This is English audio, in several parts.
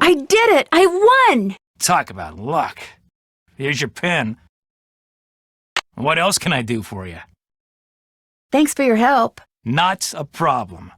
I did it! I won! Talk about luck. Here's your pen. What else can I do for you? Thanks for your help. Not a problem.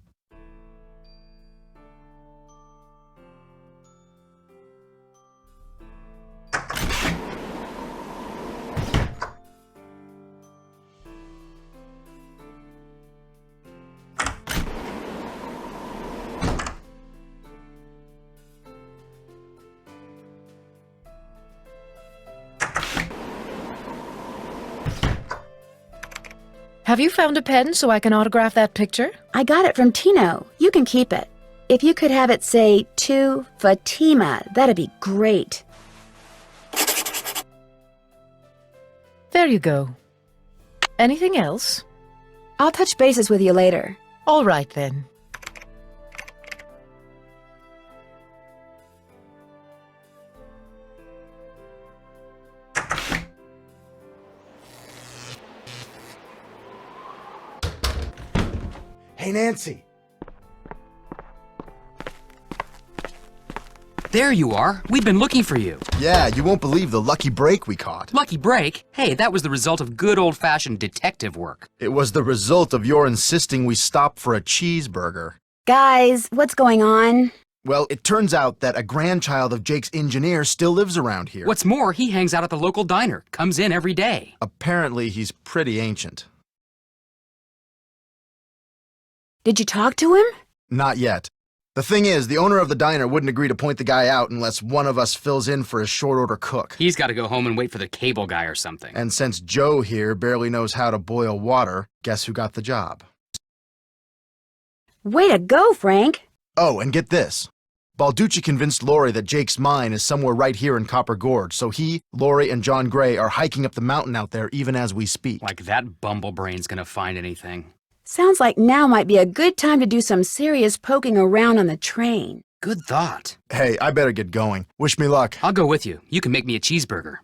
Have you found a pen so I can autograph that picture? I got it from Tino. You can keep it. If you could have it say, to Fatima, that'd be great. There you go. Anything else? I'll touch bases with you later. All right, then. Hey, Nancy. There you are. We've been looking for you. Yeah, you won't believe the lucky break we caught. Lucky break? Hey, that was the result of good old-fashioned detective work. It was the result of your insisting we stop for a cheeseburger. Guys, what's going on? Well, it turns out that a grandchild of Jake's engineer still lives around here. What's more, he hangs out at the local diner, comes in every day. Apparently, he's pretty ancient. Did you talk to him? Not yet. The thing is, the owner of the diner wouldn't agree to point the guy out unless one of us fills in for his short-order cook. He's got to go home and wait for the cable guy or something. And since Joe here barely knows how to boil water, guess who got the job? Way to go, Frank. Oh, and get this. Balducci convinced Lori that Jake's mine is somewhere right here in Copper Gorge, so he, Lori, and John Gray are hiking up the mountain out there even as we speak. Like that bumblebrain's gonna find anything. Sounds like now might be a good time to do some serious poking around on the train. Good thought. Hey, I better get going. Wish me luck. I'll go with you. You can make me a cheeseburger.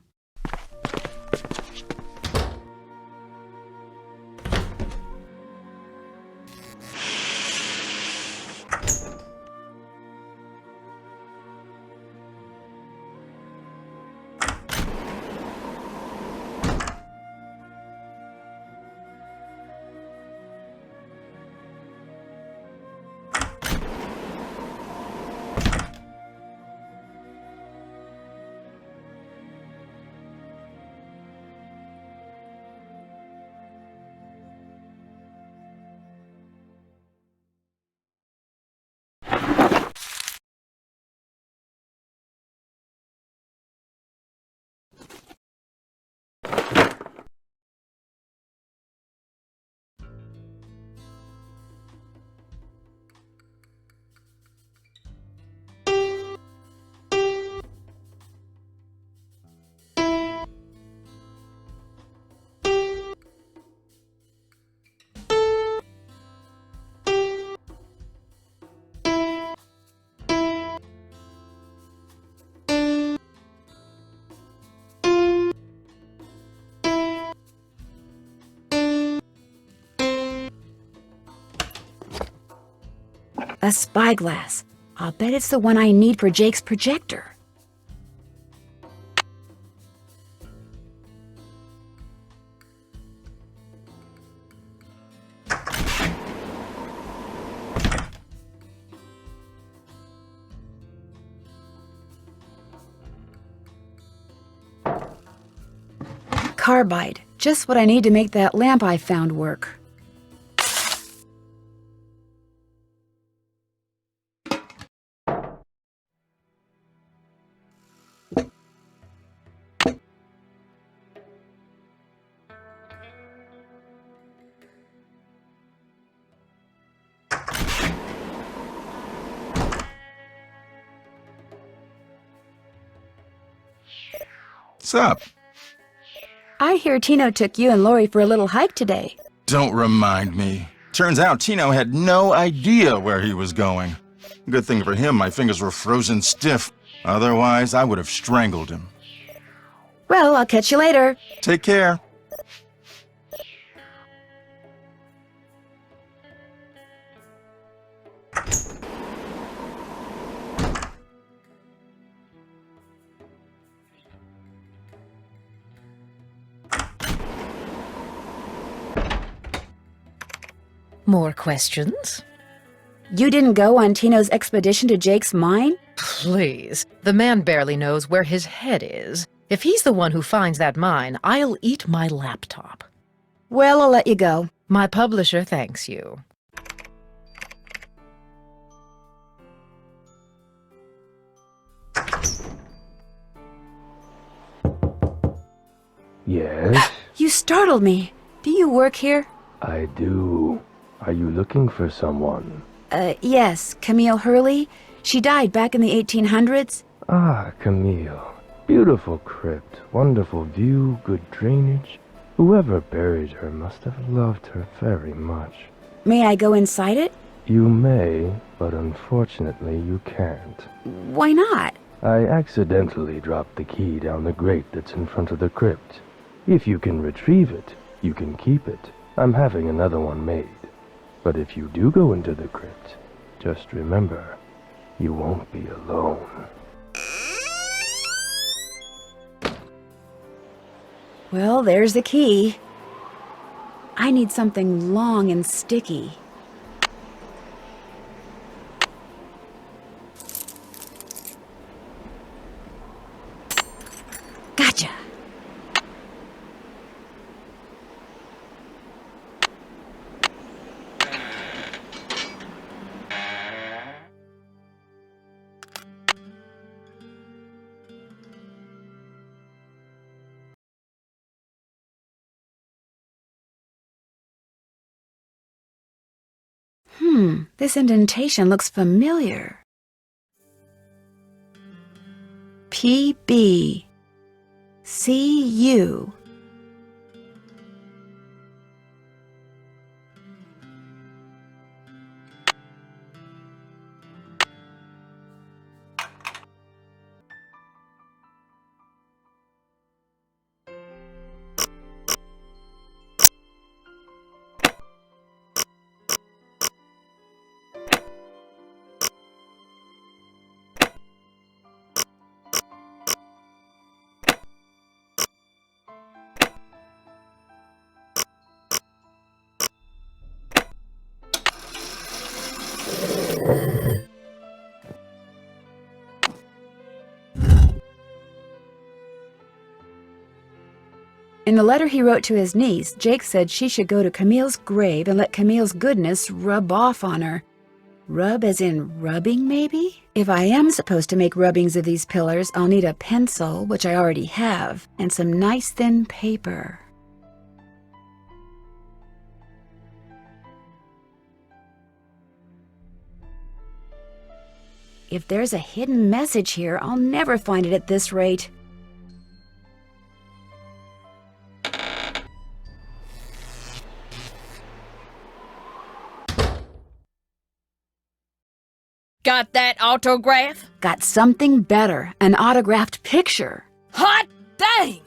A spyglass. I'll bet it's the one I need for Jake's projector. Carbide. Just what I need to make that lamp I found work. What's up? I hear Tino took you and Lori for a little hike today. Don't remind me. Turns out Tino had no idea where he was going. Good thing for him, my fingers were frozen stiff. Otherwise, I would have strangled him. Well, I'll catch you later. Take care. More questions? You didn't go on Tino's expedition to Jake's mine? Please. The man barely knows where his head is. If he's the one who finds that mine, I'll eat my laptop. Well, I'll let you go. My publisher thanks you. Yes, You startled me. Do you work here? I do. Are you looking for someone? Yes, Camille Hurley. She died back in the 1800s. Ah, Camille. Beautiful crypt, wonderful view, good drainage. Whoever buried her must have loved her very much. May I go inside it? You may, but unfortunately you can't. Why not? I accidentally dropped the key down the grate that's in front of the crypt. If you can retrieve it, you can keep it. I'm having another one made. But if you do go into the crypt, just remember, you won't be alone. Well, there's the key. I need something long and sticky. Gotcha. This indentation looks familiar. PB. CU. In the letter he wrote to his niece, Jake said she should go to Camille's grave and let Camille's goodness rub off on her. Rub as in rubbing, maybe? If I am supposed to make rubbings of these pillars, I'll need a pencil, which I already have, and some nice thin paper. If there's a hidden message here, I'll never find it at this rate. Got that autograph? Got something better, an autographed picture. Hot dang!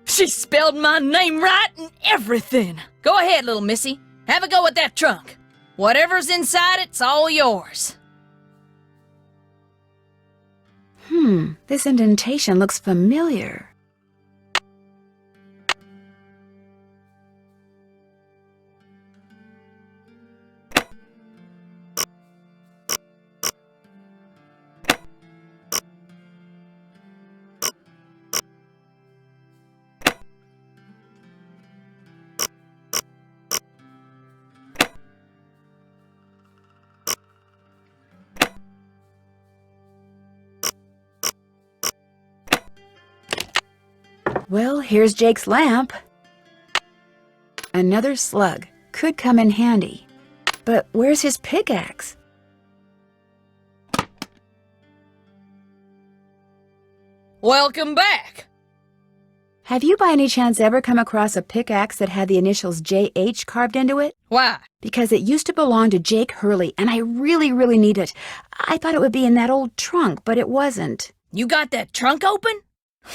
She spelled my name right and everything. Go ahead, little missy. Have a go at that trunk. Whatever's inside, it's all yours. This indentation looks familiar. Well, here's Jake's lamp. Another slug. Could come in handy. But where's his pickaxe? Welcome back. Have you by any chance ever come across a pickaxe that had the initials JH carved into it? Why? Because it used to belong to Jake Hurley, and I really, really need it. I thought it would be in that old trunk, but it wasn't. You got that trunk open?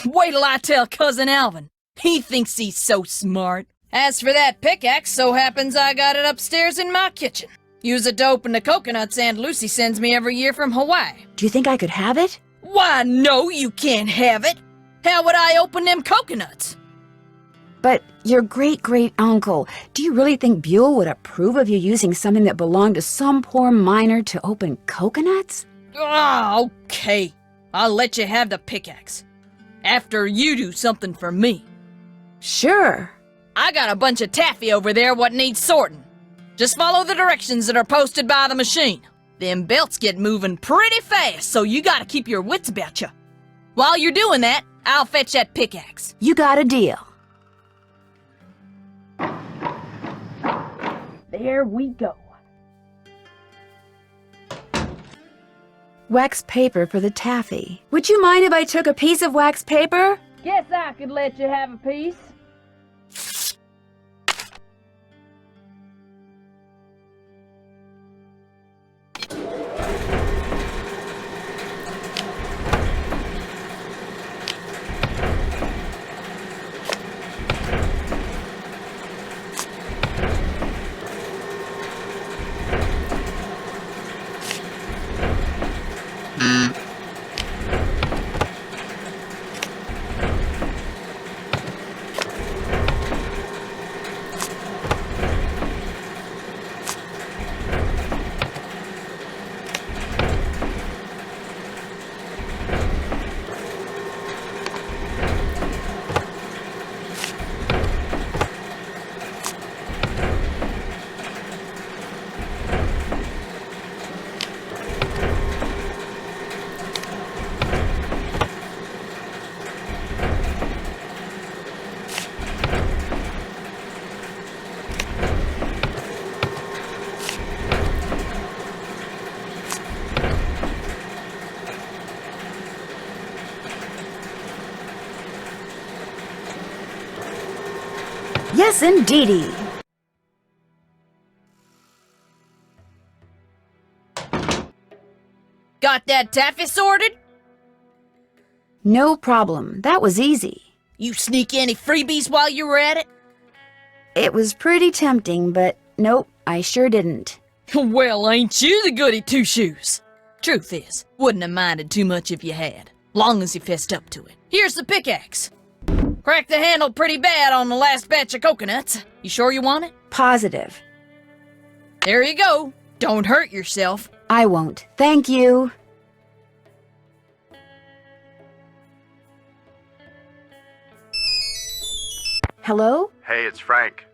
Wait till I tell Cousin Alvin. He thinks he's so smart. As for that pickaxe, so happens I got it upstairs in my kitchen. Use it to open the coconuts Aunt Lucy sends me every year from Hawaii. Do you think I could have it? Why, no, you can't have it. How would I open them coconuts? But Your great-great-uncle. Do you really think Buell would approve of you using something that belonged to some poor miner to open coconuts? Ah, okay. I'll let you have the pickaxe. After you do something for me. Sure. I got a bunch of taffy over there what needs sorting. Just follow the directions that are posted by the machine. Them belts get moving pretty fast, so you gotta keep your wits about you. While you're doing that, I'll fetch that pickaxe. You got a deal. There we go. Wax paper for the taffy. Would you mind if I took a piece of wax paper? Guess I could let you have a piece. Yes, indeedy. Got that taffy sorted? No problem. That was easy. You sneak any freebies while you were at it? It was pretty tempting, but nope, I sure didn't. Well, ain't you the goody two-shoes? Truth is, wouldn't have minded too much if you had, long as you fessed up to it. Here's the pickaxe. Cracked the handle pretty bad on the last batch of coconuts. You sure you want it? Positive. There you go. Don't hurt yourself. I won't. Thank you. Hello? Hey, it's Frank.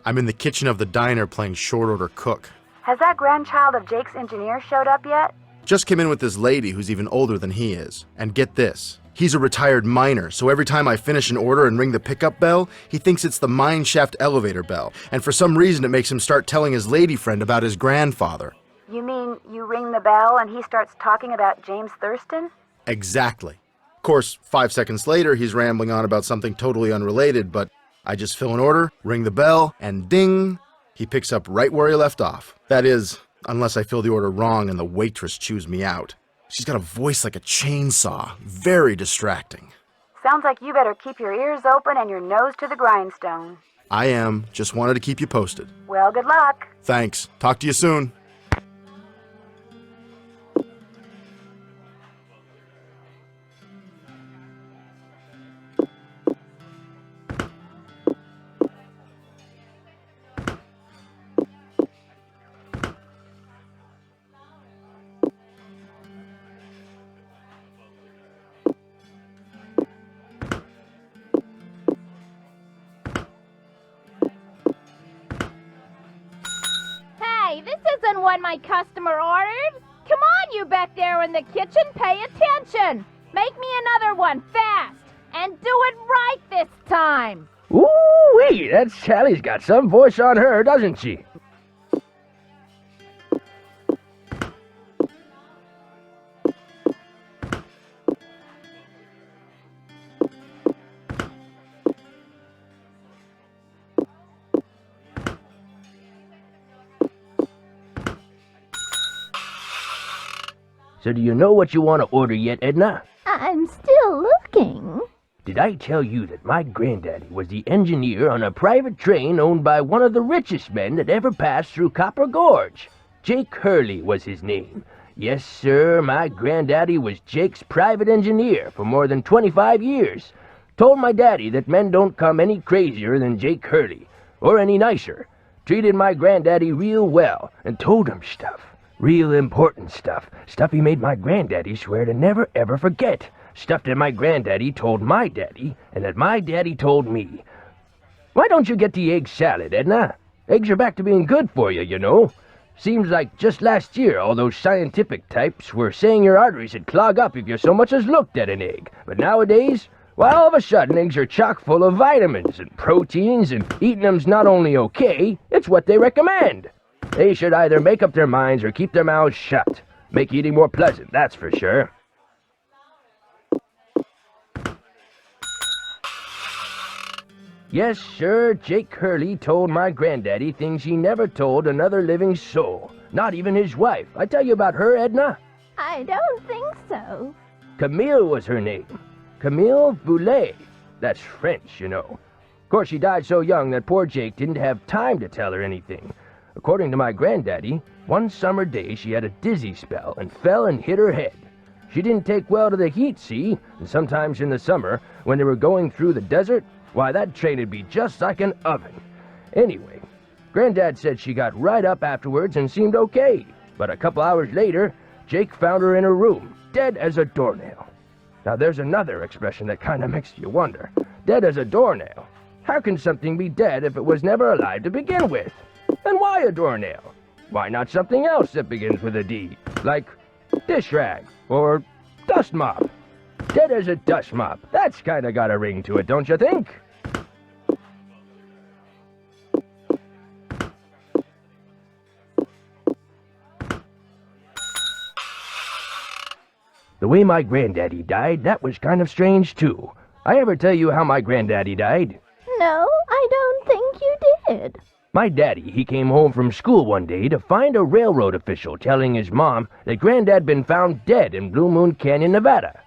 I'm in the kitchen of the diner playing short order cook. Has that grandchild of Jake's engineer showed up yet? Just came in with this lady who's even older than he is. And get this. He's a retired miner, so every time I finish an order and ring the pickup bell, he thinks it's the mine shaft elevator bell. And for some reason it makes him start telling his lady friend about his grandfather. You mean you ring the bell and he starts talking about James Thurston? Exactly. Of course, 5 seconds later, he's rambling on about something totally unrelated, but I just fill an order, ring the bell, and ding! He picks up right where he left off. That is, unless I fill the order wrong and the waitress chews me out. She's got a voice like a chainsaw. Very distracting. Sounds like you better keep your ears open and your nose to the grindstone. I am. Just wanted to keep you posted. Well, good luck. Thanks. Talk to you soon. Hey, this isn't what my customer ordered. Come on, you back there in the kitchen, pay attention. Make me another one, fast. And do it right this time. Ooh-wee, that Sally's got some voice on her, doesn't she? So do you know what you want to order yet, Edna? I'm still looking. Did I tell you that my granddaddy was the engineer on a private train owned by one of the richest men that ever passed through Copper Gorge? Jake Hurley was his name. Yes, sir, my granddaddy was Jake's private engineer for more than 25 years. Told my daddy that men don't come any crazier than Jake Hurley, or any nicer. Treated my granddaddy real well, and told him stuff. Real important stuff. Stuff he made my granddaddy swear to never ever forget. Stuff that my granddaddy told my daddy, and that my daddy told me. Why don't you get the egg salad, Edna? Eggs are back to being good for you, you know. Seems like just last year all those scientific types were saying your arteries would clog up if you so much as looked at an egg. But nowadays, well, all of a sudden eggs are chock full of vitamins and proteins, and eating them's not only okay, it's what they recommend. They should either make up their minds or keep their mouths shut. Make eating more pleasant, that's for sure. Yes, sir, Jake Hurley told my granddaddy things he never told another living soul. Not even his wife. I tell you about her, Edna? I don't think so. Camille was her name. Camille Boulet. That's French, you know. Of course, she died so young that poor Jake didn't have time to tell her anything. According to my granddaddy, one summer day she had a dizzy spell and fell and hit her head. She didn't take well to the heat, see? And sometimes in the summer, when they were going through the desert, why, that train'd be just like an oven. Anyway, Granddad said she got right up afterwards and seemed okay. But a couple hours later, Jake found her in her room, dead as a doornail. Now there's another expression that kinda makes you wonder. Dead as a doornail. How can something be dead if it was never alive to begin with? And why a doornail? Why not something else that begins with a D? Like dish rag or dust mop? Dead as a dust mop. That's kinda got a ring to it, don't you think? The way my granddaddy died, that was kind of strange, too. I ever tell you how my granddaddy died? No, I don't think you did. My daddy, he came home from school one day to find a railroad official telling his mom that Granddad been found dead in Blue Moon Canyon, Nevada.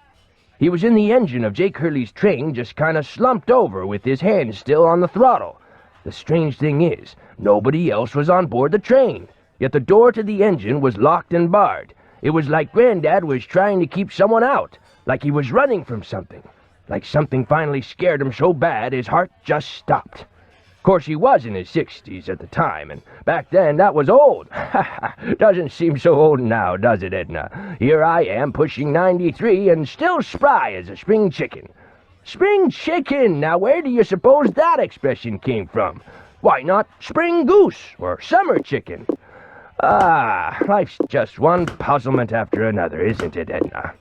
He was in the engine of Jake Hurley's train, just kind of slumped over with his hands still on the throttle. The strange thing is, nobody else was on board the train, yet the door to the engine was locked and barred. It was like Granddad was trying to keep someone out, like he was running from something, like something finally scared him so bad his heart just stopped. Of course, he was in his 60s at the time, and back then that was old. Doesn't seem so old now, does it, Edna? Here I am, pushing 93, and still spry as a spring chicken. Spring chicken! Now where do you suppose that expression came from? Why not spring goose or summer chicken? Ah, life's just one puzzlement after another, isn't it, Edna?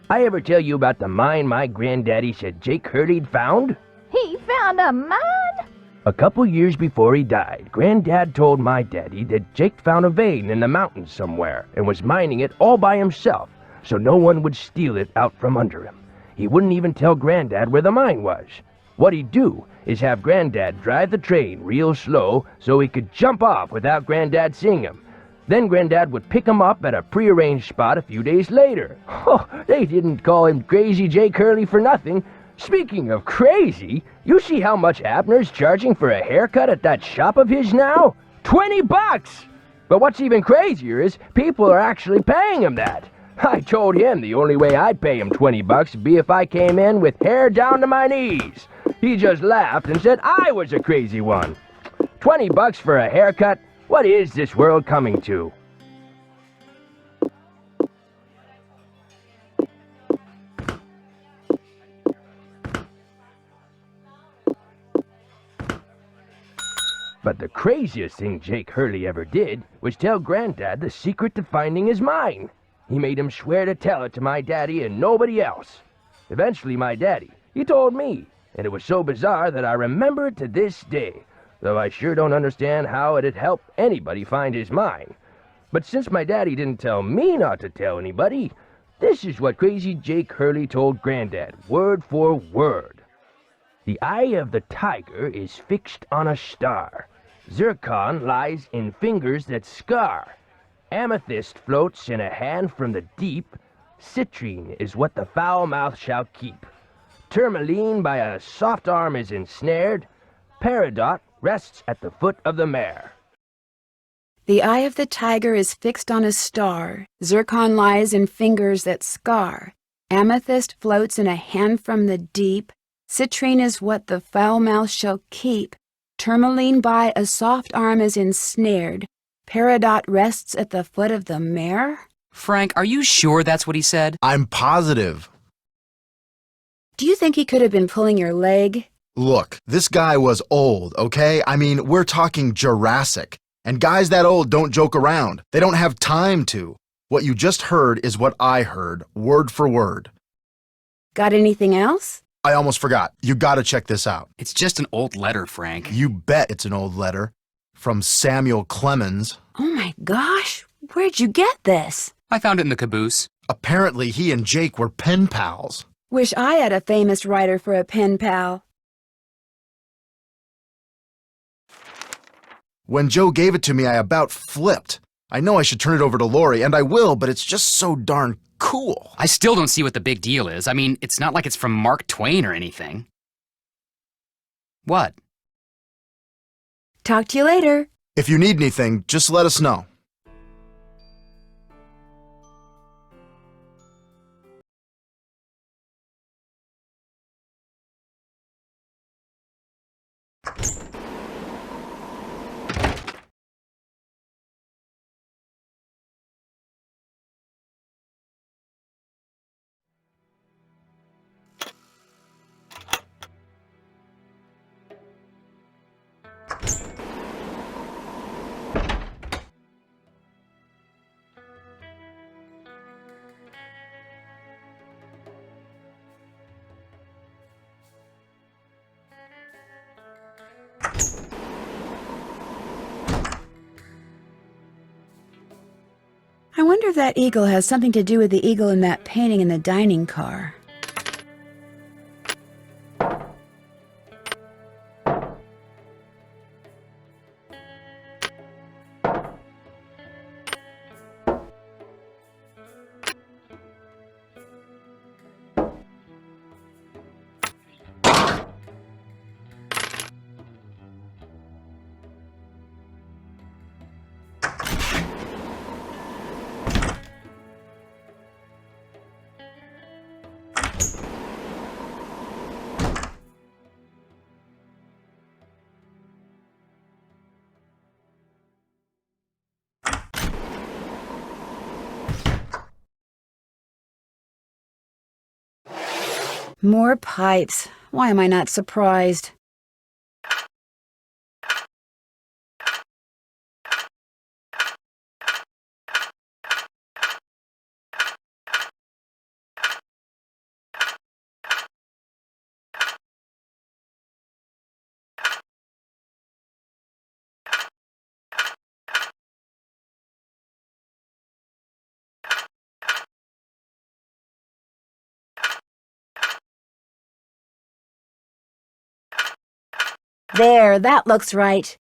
I ever tell you about the mine my granddaddy said Jake Hurley'd found? He found a mine? A couple years before he died, Granddad told my daddy that Jake found a vein in the mountains somewhere and was mining it all by himself, so no one would steal it out from under him. He wouldn't even tell Granddad where the mine was. What he'd do is have Granddad drive the train real slow so he could jump off without Granddad seeing him. Then Granddad would pick him up at a prearranged spot a few days later. Oh, they didn't call him Crazy Jake Hurley for nothing. Speaking of crazy, you see how much Abner's charging for a haircut at that shop of his now? $20! But what's even crazier is people are actually paying him that. I told him the only way I'd pay him $20 would be if I came in with hair down to my knees. He just laughed and said I was a crazy one. $20 for a haircut? What is this world coming to? But the craziest thing Jake Hurley ever did was tell Granddad the secret to finding his mine. He made him swear to tell it to my daddy and nobody else. Eventually my daddy, he told me, and it was so bizarre that I remember it to this day, though I sure don't understand how it'd help anybody find his mine. But since my daddy didn't tell me not to tell anybody, this is what Crazy Jake Hurley told Granddad, word for word. The eye of the tiger is fixed on a star. Zircon lies in fingers that scar. Amethyst floats in a hand from the deep. Citrine is what the foul mouth shall keep. Tourmaline by a soft arm is ensnared. Peridot rests at the foot of the mare. The eye of the tiger is fixed on a star. Zircon lies in fingers that scar. Amethyst floats in a hand from the deep. Citrine is what the foul mouth shall keep. Tourmaline by a soft arm is ensnared. Peridot rests at the foot of the mare? Frank, are you sure that's what he said? I'm positive. Do you think he could have been pulling your leg? Look, this guy was old, okay? I mean, we're talking Jurassic. And guys that old don't joke around. They don't have time to. What you just heard is what I heard, word for word. Got anything else? I almost forgot. You gotta check this out. It's just an old letter, Frank. You bet it's an old letter. From Samuel Clemens. Oh my gosh, where'd you get this? I found it in the caboose. Apparently he and Jake were pen pals. Wish I had a famous writer for a pen pal. When Joe gave it to me, I about flipped. I know I should turn it over to Lori, and I will, but it's just so darn cool. I still don't see what the big deal is. I mean, it's not like it's from Mark Twain or anything. What? Talk to you later. If you need anything, just let us know. I wonder if that eagle has something to do with the eagle in that painting in the dining car. More pipes. Why am I not surprised? There, that looks right.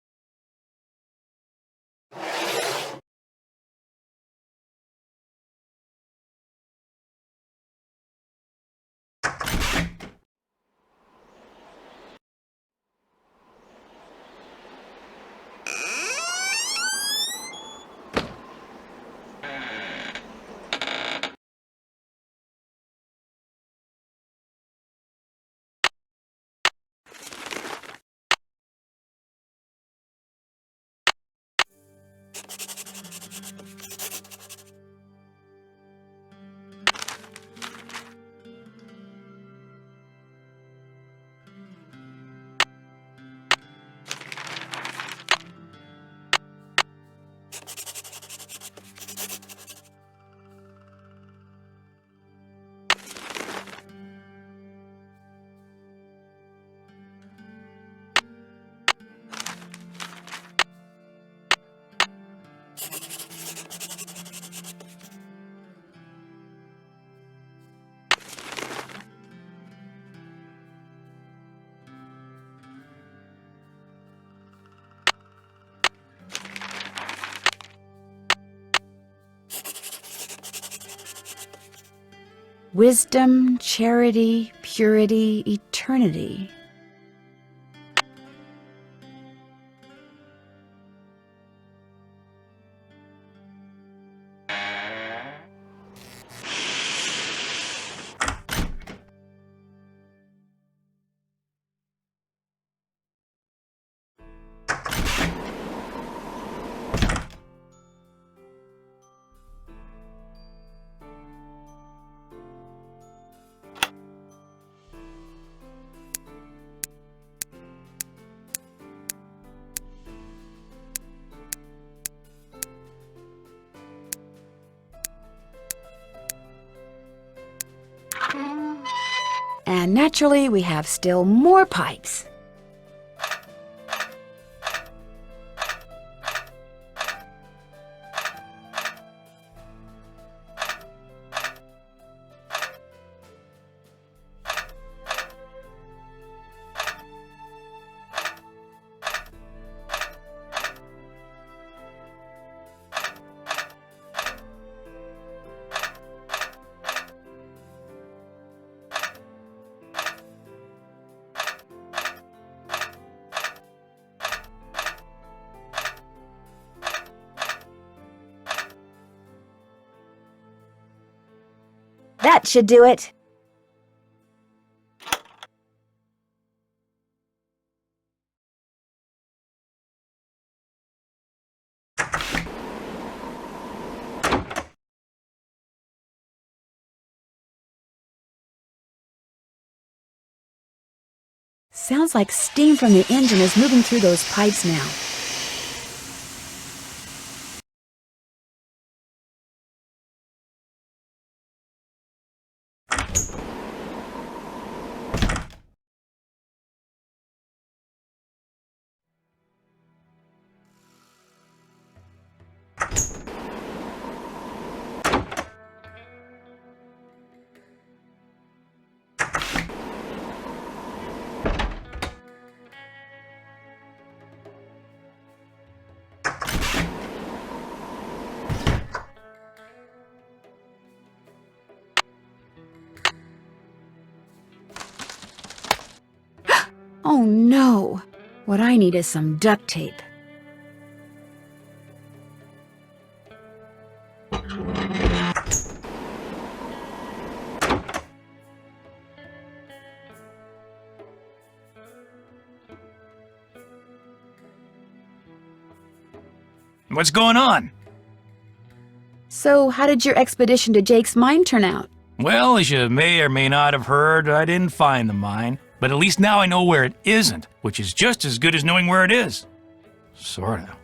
Wisdom, charity, purity, eternity. And naturally, we have still more pipes. That should do it. Sounds like steam from the engine is moving through those pipes now. Oh no! What I need is some duct tape. What's going on? So, how did your expedition to Jake's mine turn out? Well, as you may or may not have heard, I didn't find the mine. But at least now I know where it isn't, which is just as good as knowing where it is. Sorta.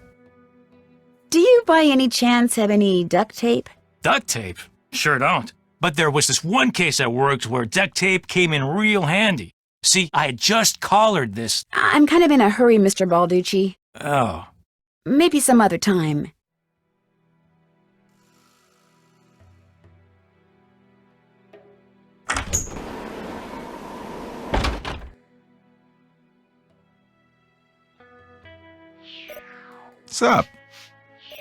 Do you by any chance have any duct tape? Duct tape? Sure don't. But there was this one case I worked where duct tape came in real handy. See, I had just collared this. I'm kind of in a hurry, Mr. Balducci. Oh. Maybe some other time. What's up?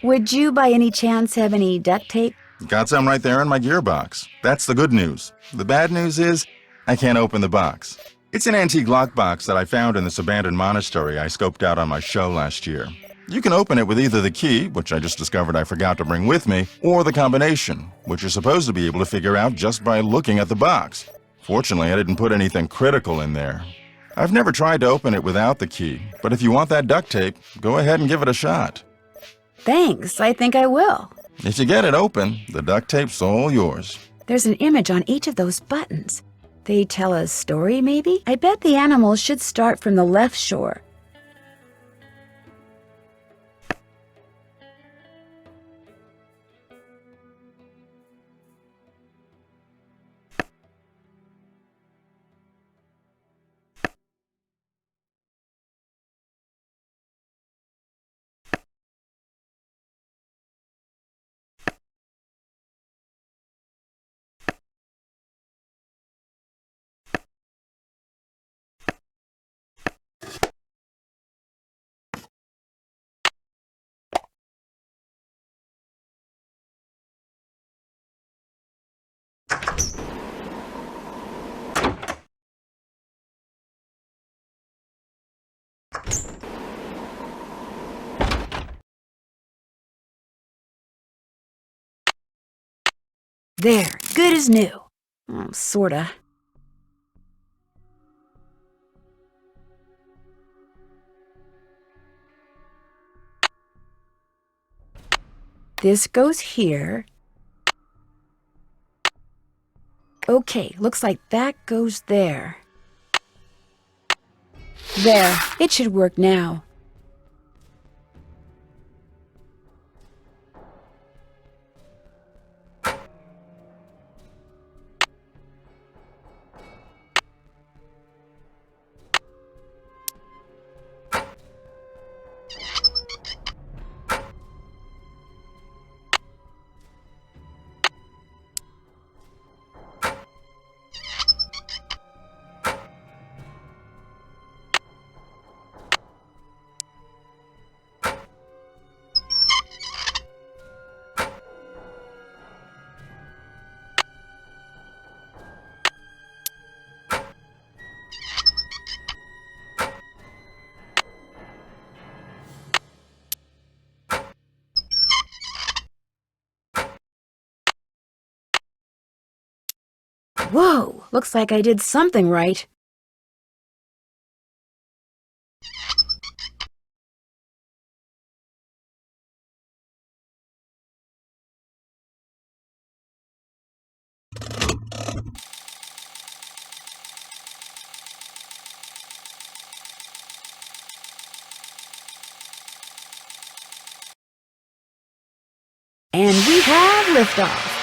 Would you by any chance have any duct tape? Got some right there in my gearbox. That's the good news. The bad news is, I can't open the box. It's an antique lockbox that I found in this abandoned monastery I scoped out on my show last year. You can open it with either the key, which I just discovered I forgot to bring with me, or the combination, which you're supposed to be able to figure out just by looking at the box. Fortunately, I didn't put anything critical in there. I've never tried to open it without the key, but if you want that duct tape, go ahead and give it a shot. Thanks, I think I will. If you get it open, the duct tape's all yours. There's an image on each of those buttons. They tell a story, maybe? I bet the animals should start from the left shore. There, good as new. Oh, sorta. This goes here. Okay, looks like that goes there. There, it should work now. Whoa, looks like I did something right. And we have liftoff.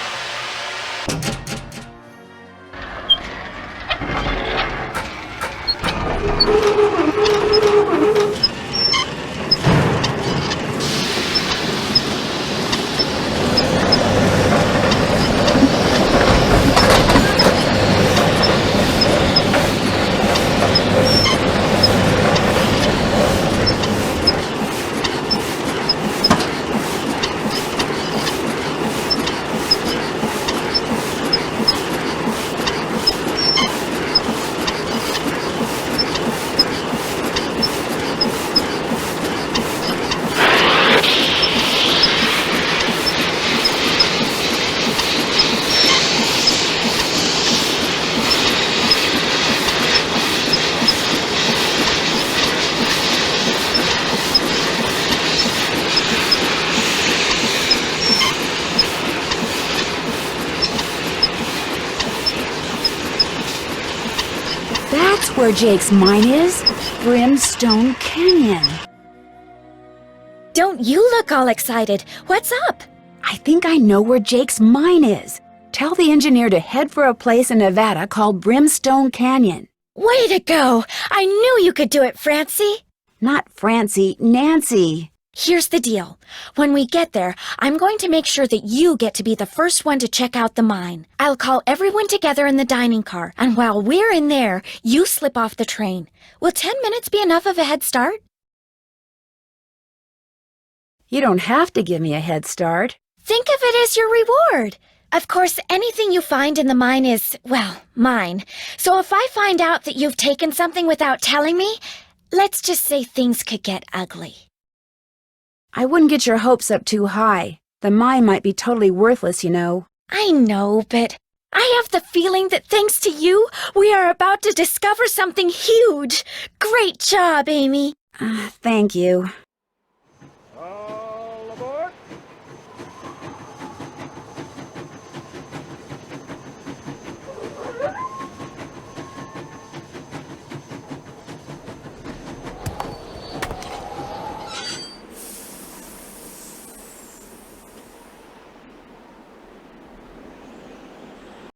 That's where Jake's mine is. Brimstone Canyon. Don't you look all excited. What's up? I think I know where Jake's mine is. Tell the engineer to head for a place in Nevada called Brimstone Canyon. Way to go! I knew you could do it, Francie. Not Francie, Nancy. Here's the deal. When we get there, I'm going to make sure that you get to be the first one to check out the mine. I'll call everyone together in the dining car, and while we're in there, you slip off the train. Will 10 minutes be enough of a head start? You don't have to give me a head start. Think of it as your reward. Of course, anything you find in the mine is, well, mine. So if I find out that you've taken something without telling me, let's just say things could get ugly. I wouldn't get your hopes up too high. The mine might be totally worthless, you know. I know, but I have the feeling that thanks to you, we are about to discover something huge. Great job, Amy. Thank you. Oh.